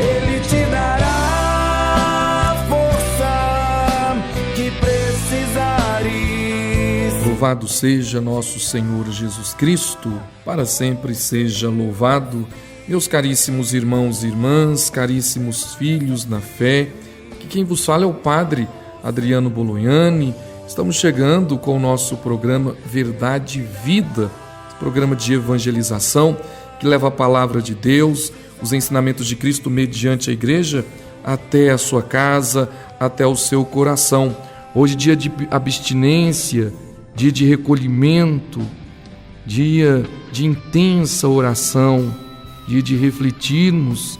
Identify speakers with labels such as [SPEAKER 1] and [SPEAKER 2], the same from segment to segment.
[SPEAKER 1] Ele te dará a força que precisares.
[SPEAKER 2] Louvado seja nosso Senhor Jesus Cristo, para sempre seja louvado. Meus caríssimos irmãos e irmãs, caríssimos filhos na fé, que quem vos fala é o Padre Adriano Bolognani. Estamos chegando com o nosso programa Verdade e Vida, programa de evangelização que leva a palavra de Deus, os ensinamentos de Cristo mediante a igreja até a sua casa, até o seu coração. Hoje dia de abstinência, dia de recolhimento, dia de intensa oração, dia de refletirmos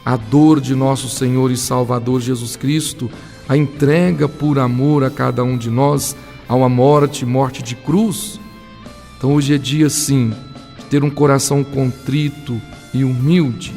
[SPEAKER 2] a dor de nosso Senhor e Salvador Jesus Cristo, a entrega por amor a cada um de nós a uma morte de cruz. Então hoje é dia sim de ter um coração contrito e humilde.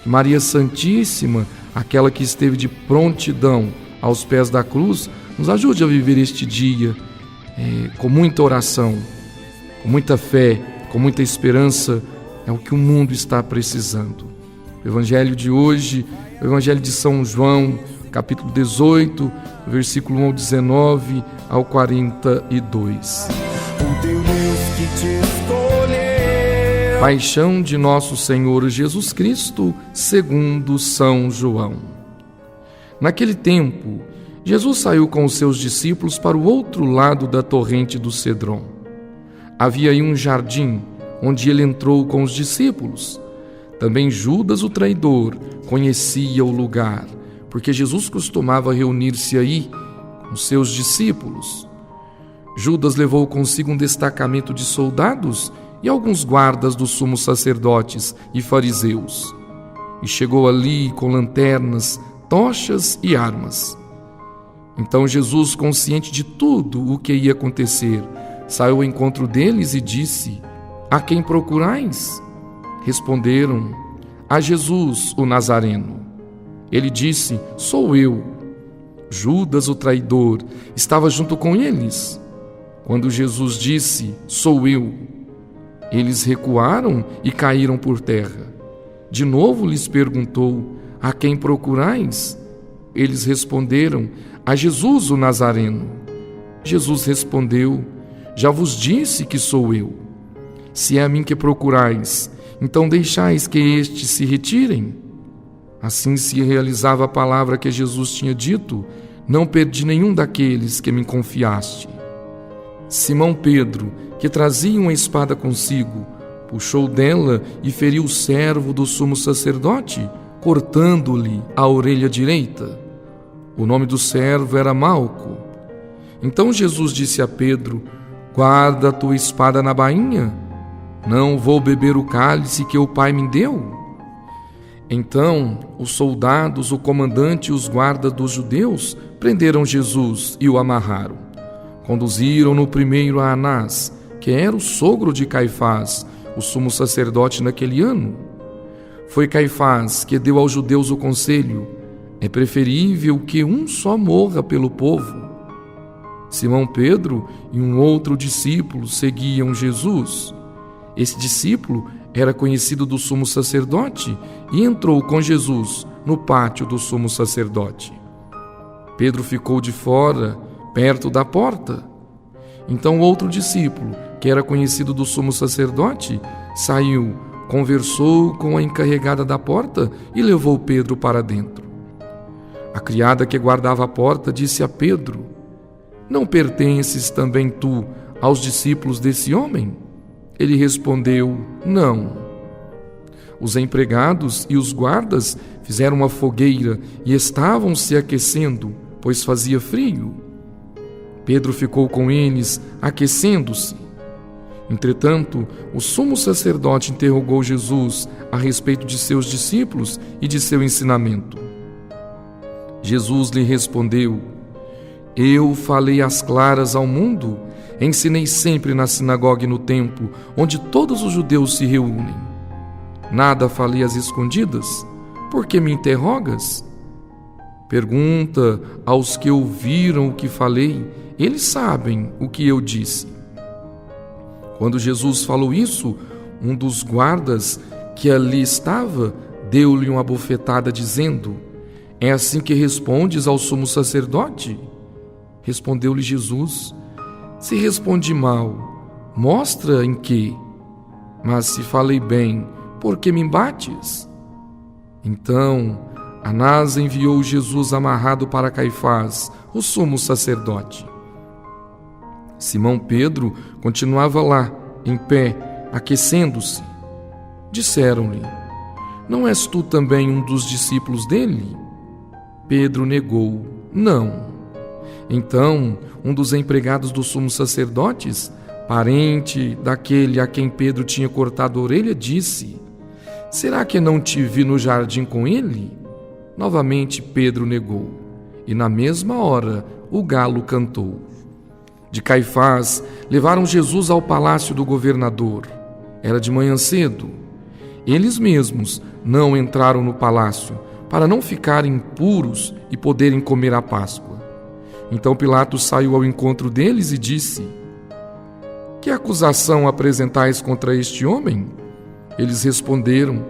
[SPEAKER 2] Que Maria Santíssima, aquela que esteve de prontidão aos pés da cruz, nos ajude a viver este dia com muita oração, com muita fé, com muita esperança. É o que o mundo está precisando. O Evangelho de hoje, o Evangelho de São João, capítulo 18, versículo 1 ao 19 ao 42.
[SPEAKER 1] O teu Deus que te escolheu.
[SPEAKER 2] Paixão de nosso Senhor Jesus Cristo, segundo São João. Naquele tempo, Jesus saiu com os seus discípulos para o outro lado da torrente do Cedron. Havia aí um jardim, onde ele entrou com os discípulos. Também Judas, o traidor, conhecia o lugar, porque Jesus costumava reunir-se aí com seus discípulos. Judas levou consigo um destacamento de soldados e alguns guardas dos sumos sacerdotes e fariseus. E chegou ali com lanternas, tochas e armas. Então Jesus, consciente de tudo o que ia acontecer, saiu ao encontro deles e disse: A quem procurais? Responderam: A Jesus, o Nazareno. Ele disse: Sou eu. Judas, o traidor, estava junto com eles. Quando Jesus disse: Sou eu, eles recuaram e caíram por terra. De novo lhes perguntou: A quem procurais? Eles responderam: A Jesus, o Nazareno. Jesus respondeu: Já vos disse que sou eu. Se é a mim que procurais, então deixais que estes se retirem. Assim se realizava a palavra que Jesus tinha dito: Não perdi nenhum daqueles que me confiaste. Simão Pedro, que trazia uma espada consigo, puxou dela e feriu o servo do sumo sacerdote, cortando-lhe a orelha direita. O nome do servo era Malco. Então Jesus disse a Pedro: Guarda a tua espada na bainha. Não vou beber o cálice que o Pai me deu? Então os soldados, o comandante e os guardas dos judeus prenderam Jesus e o amarraram. Conduziram-no primeiro a Anás, que era o sogro de Caifás, o sumo sacerdote naquele ano. Foi Caifás que deu aos judeus o conselho: é preferível que um só morra pelo povo. Simão Pedro e um outro discípulo seguiam Jesus. Esse discípulo era conhecido do sumo sacerdote e entrou com Jesus no pátio do sumo sacerdote. Pedro ficou de fora, perto da porta. Então outro discípulo, que era conhecido do sumo sacerdote, saiu, conversou com a encarregada da porta e levou Pedro para dentro. A criada que guardava a porta disse a Pedro: Não pertences também tu aos discípulos desse homem? Ele respondeu: Não. Os empregados e os guardas fizeram uma fogueira e estavam se aquecendo, pois fazia frio. Pedro ficou com eles, aquecendo-se. Entretanto, o sumo sacerdote interrogou Jesus a respeito de seus discípulos e de seu ensinamento. Jesus lhe respondeu: Eu falei às claras ao mundo. Ensinei sempre na sinagoga e no templo, onde todos os judeus se reúnem. Nada falei às escondidas. Por que me interrogas? Pergunta aos que ouviram o que falei, eles sabem o que eu disse. Quando Jesus falou isso, um dos guardas que ali estava deu-lhe uma bofetada, dizendo: É assim que respondes ao sumo sacerdote? Respondeu-lhe Jesus: Se respondi mal, mostra em que. Mas se falei bem, por que me bates? Então Anás enviou Jesus amarrado para Caifás, o sumo sacerdote. Simão Pedro continuava lá, em pé, aquecendo-se. Disseram-lhe: Não és tu também um dos discípulos dele? Pedro negou: Não. Então, um dos empregados do sumo sacerdotes, parente daquele a quem Pedro tinha cortado a orelha, disse: Será que não te vi no jardim com ele? Novamente Pedro negou, e na mesma hora o galo cantou. De Caifás levaram Jesus ao palácio do governador. Era de manhã cedo. Eles mesmos não entraram no palácio, para não ficarem impuros e poderem comer a Páscoa. Então Pilatos saiu ao encontro deles e disse: Que acusação apresentais contra este homem? Eles responderam: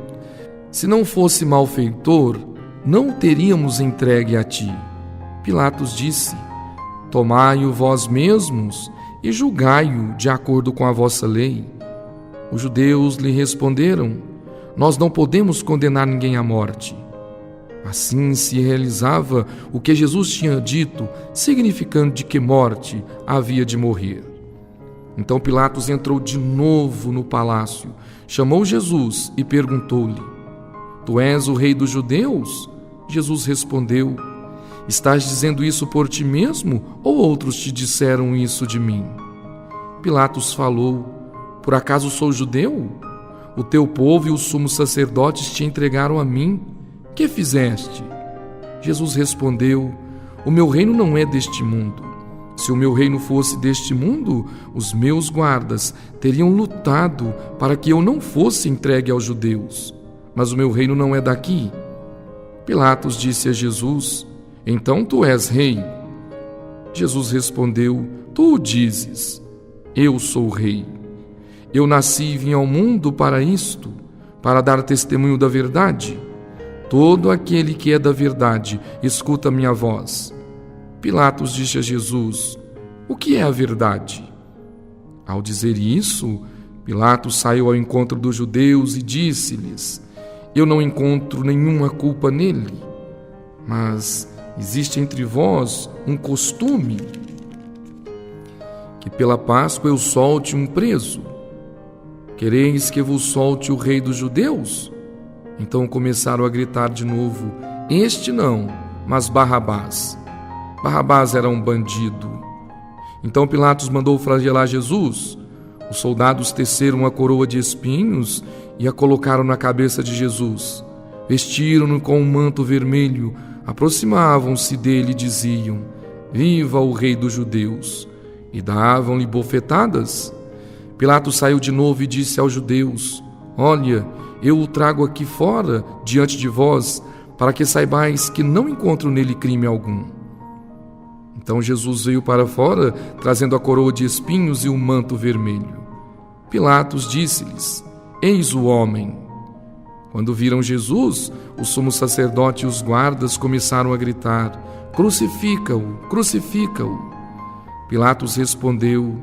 [SPEAKER 2] Se não fosse malfeitor, não o teríamos entregue a ti. Pilatos disse: Tomai-o vós mesmos e julgai-o de acordo com a vossa lei. Os judeus lhe responderam: Nós não podemos condenar ninguém à morte. Assim se realizava o que Jesus tinha dito, significando de que morte havia de morrer. Então Pilatos entrou de novo no palácio, chamou Jesus e perguntou-lhe: Tu és o rei dos judeus? Jesus respondeu: Estás dizendo isso por ti mesmo, ou outros te disseram isso de mim? Pilatos falou: Por acaso sou judeu? O teu povo e os sumos sacerdotes te entregaram a mim. Que fizeste? Jesus respondeu: O meu reino não é deste mundo. Se o meu reino fosse deste mundo, os meus guardas teriam lutado para que eu não fosse entregue aos judeus. Mas o meu reino não é daqui. Pilatos disse a Jesus: Então tu és rei? Jesus respondeu: Tu o dizes. Eu sou rei. Eu nasci e vim ao mundo para isto, para dar testemunho da verdade. Todo aquele que é da verdade escuta a minha voz. Pilatos disse a Jesus: O que é a verdade? Ao dizer isso, Pilatos saiu ao encontro dos judeus e disse-lhes: Eu não encontro nenhuma culpa nele, mas existe entre vós um costume que pela Páscoa eu solte um preso. Quereis que vos solte o rei dos judeus? Então começaram a gritar de novo: Este não, mas Barrabás. Barrabás era um bandido. Então Pilatos mandou flagelar Jesus. Os soldados teceram uma coroa de espinhos e a colocaram na cabeça de Jesus. Vestiram-no com um manto vermelho, aproximavam-se dele e diziam: Viva o rei dos judeus! E davam-lhe bofetadas. Pilatos saiu de novo e disse aos judeus: Olha, eu o trago aqui fora, diante de vós, para que saibais que não encontro nele crime algum. Então Jesus veio para fora, trazendo a coroa de espinhos e o manto vermelho. Pilatos disse-lhes: Eis o homem. Quando viram Jesus, o sumo sacerdote e os guardas começaram a gritar: Crucifica-o, crucifica-o. Pilatos respondeu: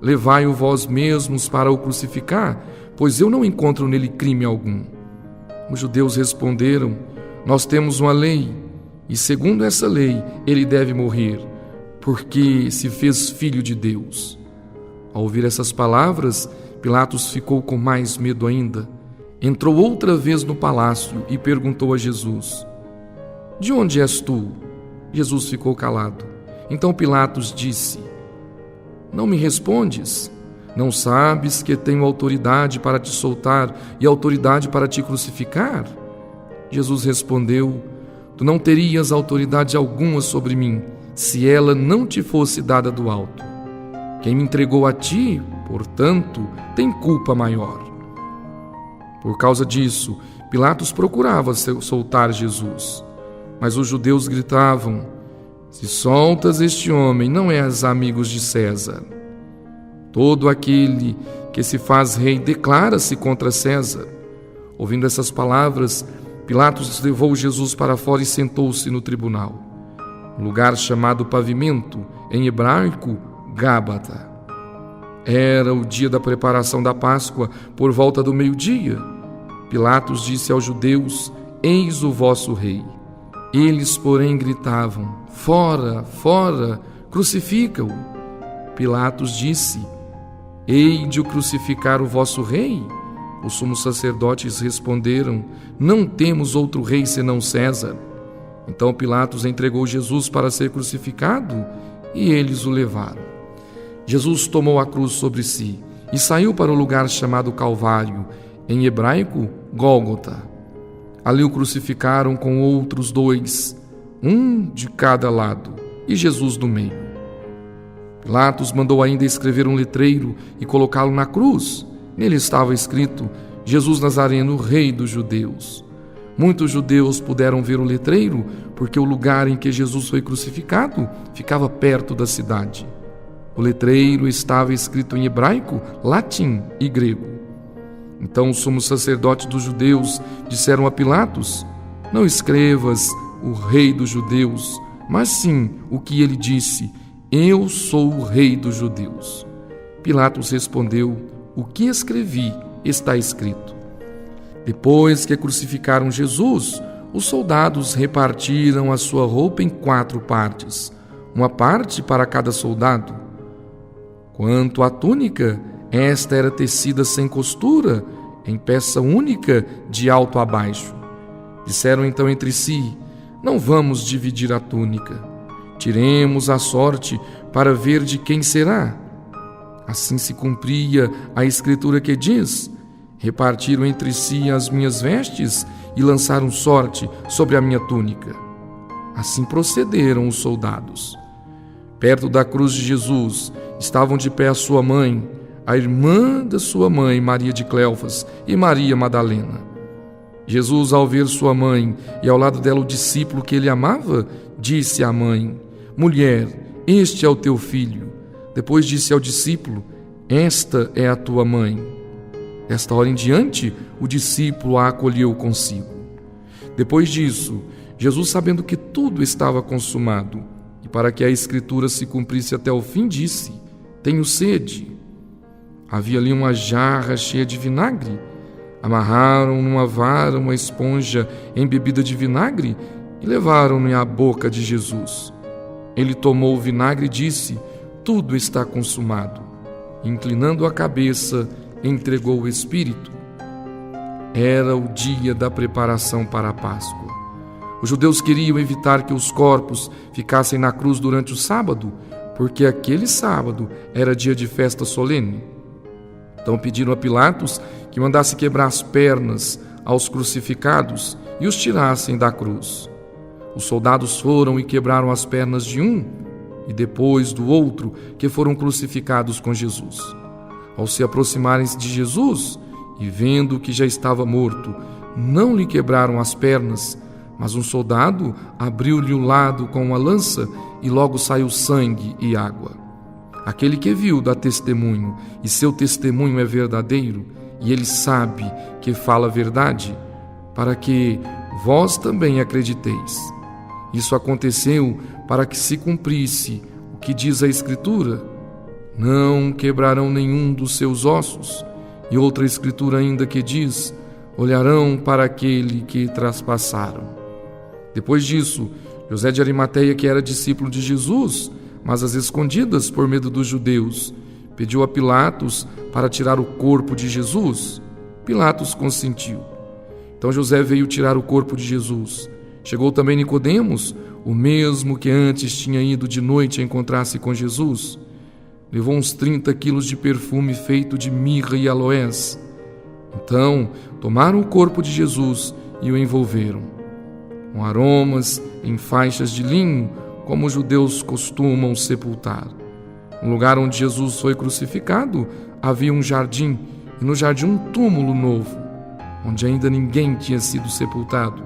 [SPEAKER 2] Levai-o vós mesmos para o crucificar, pois eu não encontro nele crime algum. Os judeus responderam: Nós temos uma lei, e segundo essa lei ele deve morrer, porque se fez filho de Deus. Ao ouvir essas palavras, Pilatos ficou com mais medo ainda. Entrou outra vez no palácio e perguntou a Jesus: De onde és tu? Jesus ficou calado. Então Pilatos disse: Não me respondes? Não sabes que tenho autoridade para te soltar e autoridade para te crucificar? Jesus respondeu: Tu não terias autoridade alguma sobre mim, se ela não te fosse dada do alto. Quem me entregou a ti, portanto, tem culpa maior. Por causa disso, Pilatos procurava soltar Jesus. Mas os judeus gritavam: Se soltas este homem, não és amigo de César. Todo aquele que se faz rei declara-se contra César. Ouvindo essas palavras, Pilatos levou Jesus para fora e sentou-se no tribunal, um lugar chamado Pavimento, em hebraico, Gábata. Era o dia da preparação da Páscoa, por volta do meio-dia. Pilatos disse aos judeus: eis o vosso rei. Eles, porém, gritavam: fora, fora, crucifica-o. Pilatos disse: hei de o crucificar o vosso rei? Os sumos sacerdotes responderam: não temos outro rei senão César. Então Pilatos entregou Jesus para ser crucificado e eles o levaram. Jesus tomou a cruz sobre si e saiu para o lugar chamado Calvário, em hebraico, Gólgota. Ali o crucificaram com outros dois, um de cada lado, e Jesus no meio. Pilatos mandou ainda escrever um letreiro e colocá-lo na cruz. Nele estava escrito: Jesus Nazareno, Rei dos Judeus. Muitos judeus puderam ver o letreiro, porque o lugar em que Jesus foi crucificado ficava perto da cidade. O letreiro estava escrito em hebraico, latim e grego. Então os sumos sacerdotes dos judeus disseram a Pilatos: não escrevas o Rei dos Judeus, mas sim o que ele disse: eu sou o Rei dos Judeus. Pilatos respondeu: o que escrevi está escrito. Depois que crucificaram Jesus, os soldados repartiram a sua roupa em 4 partes, uma parte para cada soldado. Quanto à túnica, esta era tecida sem costura, em peça única de alto a baixo. Disseram então entre si: não vamos dividir a túnica. Tiremos a sorte para ver de quem será. Assim se cumpria a escritura que diz: repartiram entre si as minhas vestes e lançaram sorte sobre a minha túnica. Assim procederam os soldados. Perto da cruz de Jesus estavam de pé a sua mãe, a irmã da sua mãe, Maria de Cleofas, e Maria Madalena. Jesus, ao ver sua mãe e ao lado dela o discípulo que ele amava, disse à mãe: mulher, este é o teu filho. Depois disse ao discípulo: esta é a tua mãe. Desta hora em diante, o discípulo a acolheu consigo. Depois disso, Jesus, sabendo que tudo estava consumado, e para que a Escritura se cumprisse até o fim, disse: tenho sede. Havia ali uma jarra cheia de vinagre. Amarraram numa vara uma esponja embebida de vinagre e levaram-no à boca de Jesus. Ele tomou o vinagre e disse: tudo está consumado. Inclinando a cabeça, entregou o Espírito. Era o dia da preparação para a Páscoa. Os judeus queriam evitar que os corpos ficassem na cruz durante o sábado, porque aquele sábado era dia de festa solene. Então pediram a Pilatos que mandasse quebrar as pernas aos crucificados e os tirassem da cruz. Os soldados foram e quebraram as pernas de um e depois do outro que foram crucificados com Jesus. Ao se aproximarem de Jesus e vendo que já estava morto, não lhe quebraram as pernas, mas um soldado abriu-lhe o lado com uma lança e logo saiu sangue e água. Aquele que viu dá testemunho, e seu testemunho é verdadeiro, e ele sabe que fala a verdade, para que vós também acrediteis. Isso aconteceu para que se cumprisse o que diz a Escritura: não quebrarão nenhum dos seus ossos. E outra Escritura ainda que diz: olharão para aquele que traspassaram. Depois disso, José de Arimateia, que era discípulo de Jesus, mas às escondidas por medo dos judeus, pediu a Pilatos para tirar o corpo de Jesus. Pilatos consentiu. Então José veio tirar o corpo de Jesus. Chegou também Nicodemos, o mesmo que antes tinha ido de noite a encontrar-se com Jesus. Levou uns 30 quilos de perfume feito de mirra e aloés. Então tomaram o corpo de Jesus e o envolveram com aromas em faixas de linho, como os judeus costumam sepultar. No lugar onde Jesus foi crucificado havia um jardim, e no jardim um túmulo novo, onde ainda ninguém tinha sido sepultado.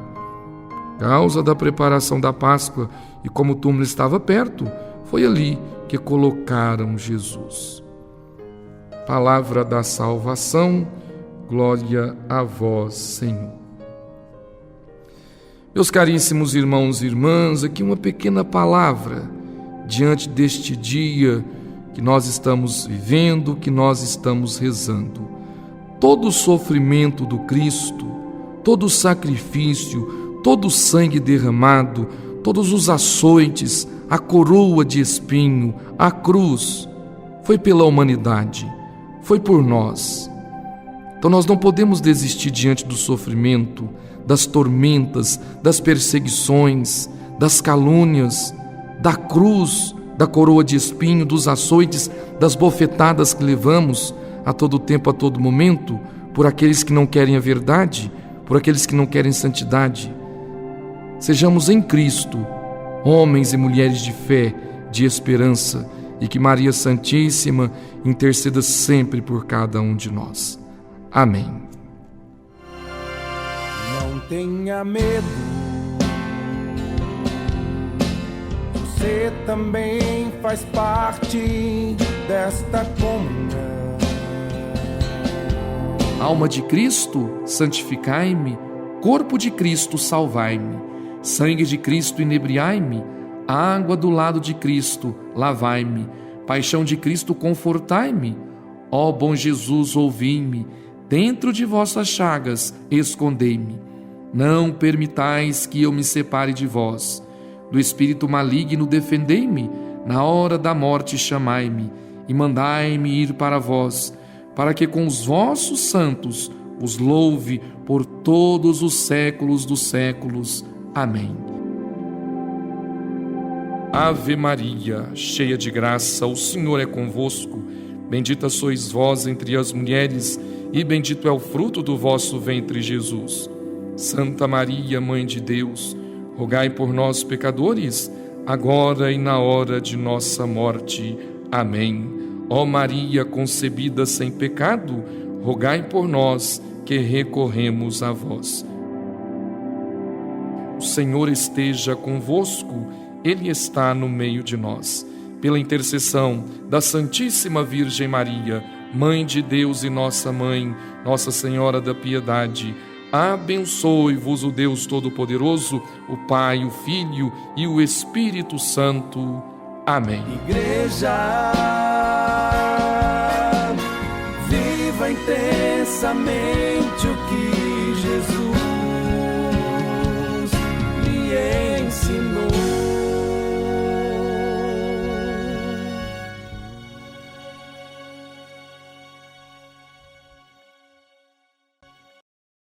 [SPEAKER 2] Causa da preparação da Páscoa, e como o túmulo estava perto, foi ali que colocaram Jesus. Palavra da salvação, glória a vós, Senhor. Meus caríssimos irmãos e irmãs, aqui uma pequena palavra diante deste dia que nós estamos vivendo, que nós estamos rezando. Todo o sofrimento do Cristo, todo o sacrifício, todo o sangue derramado, todos os açoites, a coroa de espinho, a cruz, foi pela humanidade, foi por nós. Então nós não podemos desistir diante do sofrimento, das tormentas, das perseguições, das calúnias, da cruz, da coroa de espinho, dos açoites, das bofetadas que levamos a todo tempo, a todo momento, por aqueles que não querem a verdade, por aqueles que não querem santidade. Sejamos em Cristo, homens e mulheres de fé, de esperança, e que Maria Santíssima interceda sempre por cada um de nós. Amém.
[SPEAKER 1] Não tenha medo, você também faz parte desta comunhão.
[SPEAKER 2] Alma de Cristo, santificai-me, corpo de Cristo, salvai-me, sangue de Cristo, inebriai-me, água do lado de Cristo, lavai-me, paixão de Cristo, confortai-me. Ó bom Jesus, ouvi-me, dentro de vossas chagas, escondei-me. Não permitais que eu me separe de vós. Do espírito maligno, defendei-me. Na hora da morte, chamai-me e mandai-me ir para vós, para que com os vossos santos os louve por todos os séculos dos séculos. Amém. Ave Maria, cheia de graça, o Senhor é convosco. Bendita sois vós entre as mulheres, e bendito é o fruto do vosso ventre, Jesus. Santa Maria, Mãe de Deus, rogai por nós, pecadores, agora e na hora de nossa morte. Amém. Ó Maria concebida sem pecado, rogai por nós que recorremos a vós. O Senhor esteja convosco, Ele está no meio de nós. Pela intercessão da Santíssima Virgem Maria, Mãe de Deus e nossa Mãe, Nossa Senhora da Piedade, abençoe-vos o Deus Todo-Poderoso, o Pai, o Filho e o Espírito Santo. Amém.
[SPEAKER 1] Igreja, viva intensamente o que